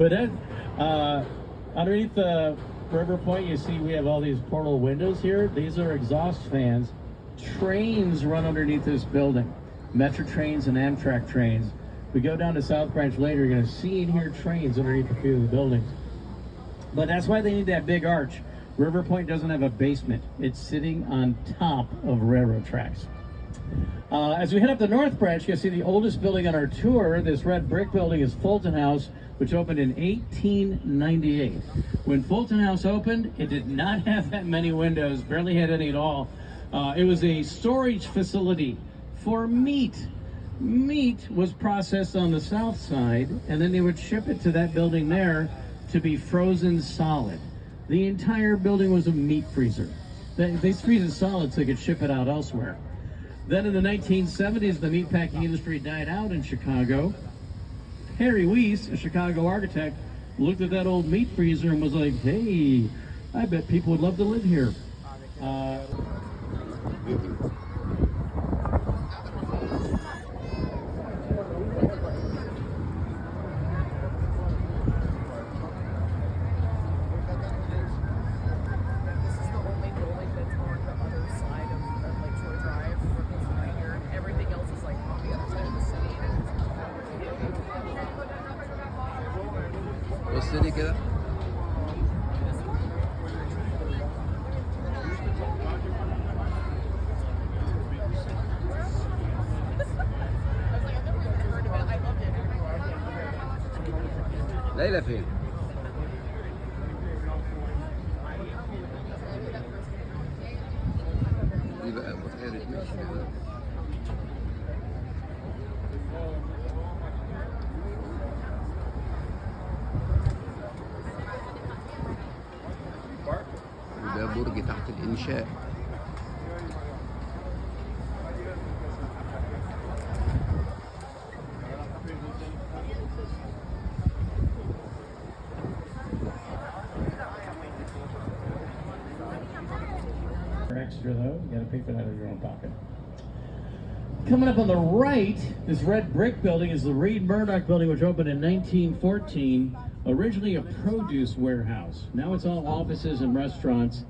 But underneath the River Point, you see we have all these portal windows here. These are exhaust fans. Trains run underneath this building. Metro trains and Amtrak trains. We go down to South Branch later, you're going to see and hear trains underneath a few of the buildings. But that's why they need that big arch. River Point doesn't have a basement. It's sitting on top of railroad tracks. As we head up the North Branch, you'll see the oldest building on our tour. This red brick building is Fulton House, which opened in 1898. When Fulton House opened, it did not have that many windows, barely had any at all. It was a storage facility for meat. Meat was processed on the south side, and then they would ship it to that building there to be frozen solid. The entire building was a meat freezer. They freeze it solid so they could ship it out elsewhere. Then in the 1970s, the meatpacking industry died out in Chicago. Harry Weiss, a Chicago architect, looked at that old meat freezer and was like, hey, I bet people would love to live here. بص لي كده. ليلى فين؟ دي بقى بحيرة ميتشجان. ده برج تحت الإنشاء. Extra though, you gotta pay for that out of your own pocket. Coming up on the right, this red brick building is the Reed Murdoch building, which opened in 1914. Originally a produce warehouse. Now it's all offices and restaurants.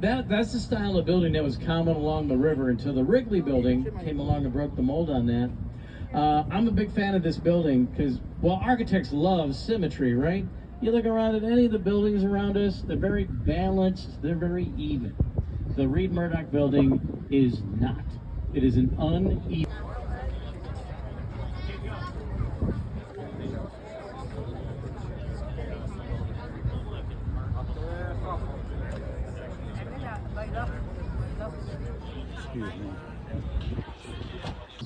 That's the style of building that was common along the river until the Wrigley building came along and broke the mold on that. I'm a big fan of this building because, well, architects love symmetry, right? You look around at any of the buildings around us, they're very balanced, they're very even. The Reed Murdoch building is not. It is an uneven.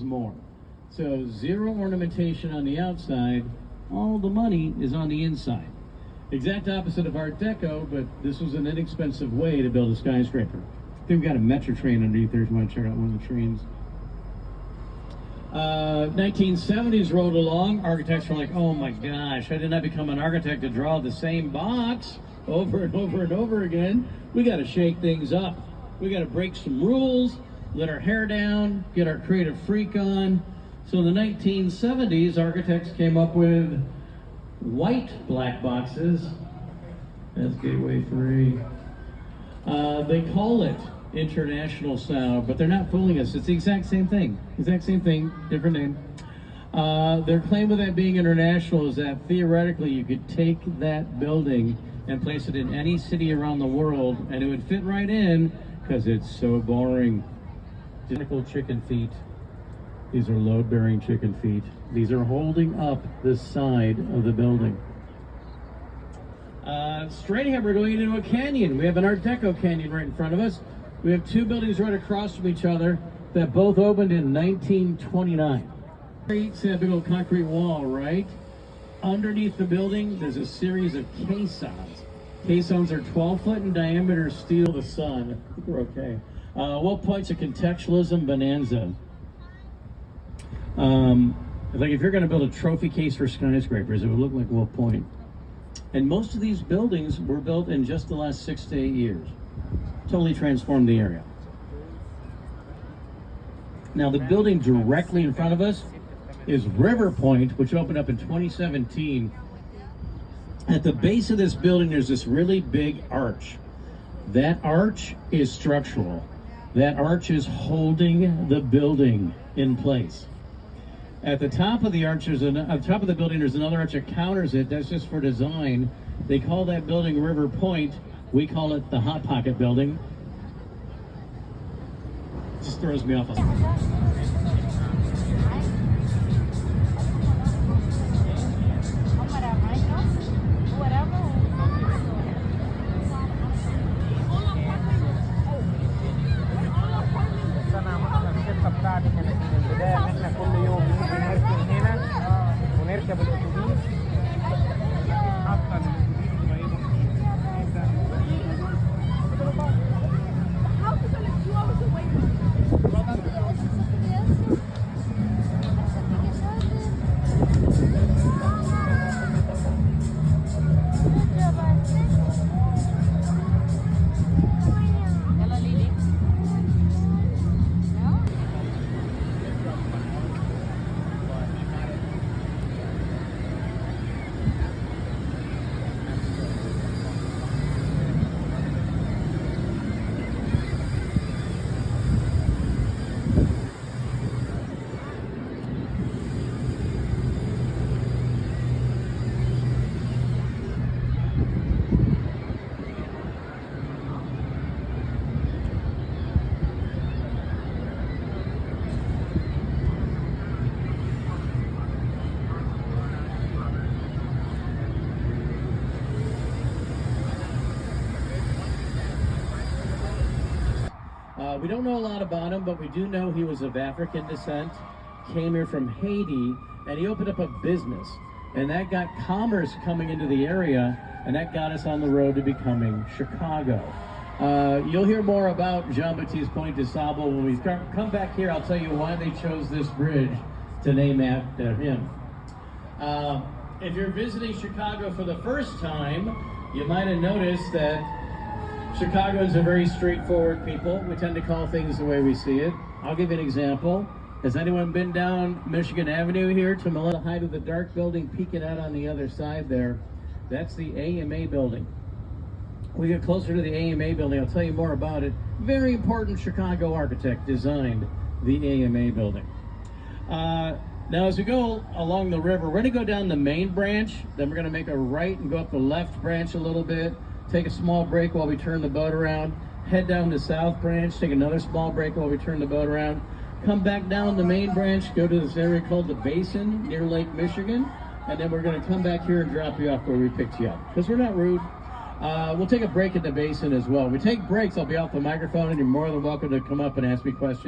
More. So zero ornamentation on the outside, all the money is on the inside. Exact opposite of Art Deco, but this was an inexpensive way to build a skyscraper. I think we've got a metro train underneath there if you want to check out one of the trains. 1970s rolled along. Architects were like, oh my gosh, I did not become an architect to draw the same box over and over and over again. We got to shake things up. We got to break some rules, let our hair down, get our creative freak on. So in the 1970s, architects came up with white black boxes. That's Gateway 3. They call it international sound, but they're not fooling us. It's the exact same thing. Exact same thing, different name. Their claim with that being international is that theoretically you could take that building and place it in any city around the world and it would fit right in because it's so boring. Identical chicken feet. These are load-bearing chicken feet. These are holding up the side of the building. Straight ahead, we're going into a canyon. We have an Art Deco canyon right in front of us. We have two buildings right across from each other that both opened in 1929. See that big old concrete wall, right? Underneath the building, there's a series of caissons. Caissons are 12 foot in diameter steel. The sun. I think we're okay. What point's a contextualism bonanza? Like if you're going to build a trophy case for skyscrapers, it would look like Wolf Point. And most of these buildings were built in just the last 6 to 8 years. Totally transformed the area. Now the building directly in front of us is River Point, which opened up in 2017. At the base of this building, there's this really big arch. That arch is structural. That arch is holding the building in place. At the top of the arch, at the top of the building, there's another arch that counters it. That's just for design. They call that building River Point. We call it the Hot Pocket Building. Just throws me off. بتاعتي كانت من البدايه ان احنا كل يوم نيجي نركب هنا ونركب الاتوبيس حتى الاتوبيس قريبه We don't know a lot about him, but we do know he was of African descent, came here from Haiti, and he opened up a business. And that got commerce coming into the area, and that got us on the road to becoming Chicago. You'll hear more about Jean-Baptiste Point de Sable when we come back here. I'll tell you why they chose this bridge to name after him. If you're visiting Chicago for the first time, you might have noticed that Chicagoans are very straightforward people. We tend to call things the way we see it. I'll give you an example. Has anyone been down Michigan Avenue here to the height of the dark building peeking out on the other side there? That's the AMA building. We get closer to the AMA building, I'll tell you more about it. Very important Chicago architect designed the AMA building. Now as we go along the river, we're gonna go down the main branch, then we're gonna make a right and go up the left branch a little bit, take a small break while we turn the boat around, head down the south branch, take another small break while we turn the boat around, come back down the main branch, go to this area called the Basin near Lake Michigan, and then we're gonna come back here and drop you off where we picked you up, because we're not rude. We'll take a break at the Basin as well. When we take breaks, I'll be off the microphone and you're more than welcome to come up and ask me questions.